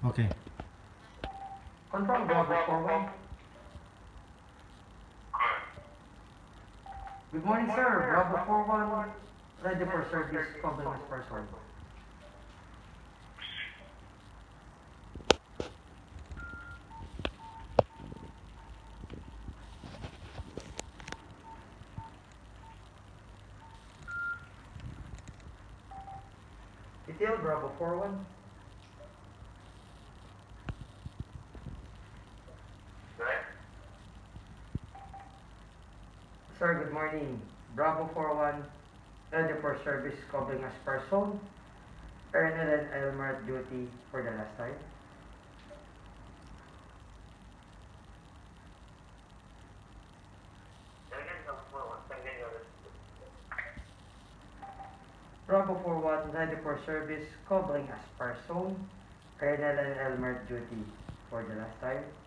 Okay. Confirm Bravo 41. Good morning, sir. Bravo 41. Ready for service. Calling as person. Detail Bravo 41. Sir, good morning. Bravo 41. Ready for service. Calling as person. Ernel and Elmer at duty for the last time. Bravo 41. Ready for service. Calling as person. Ernel and Elmer at duty for the last time.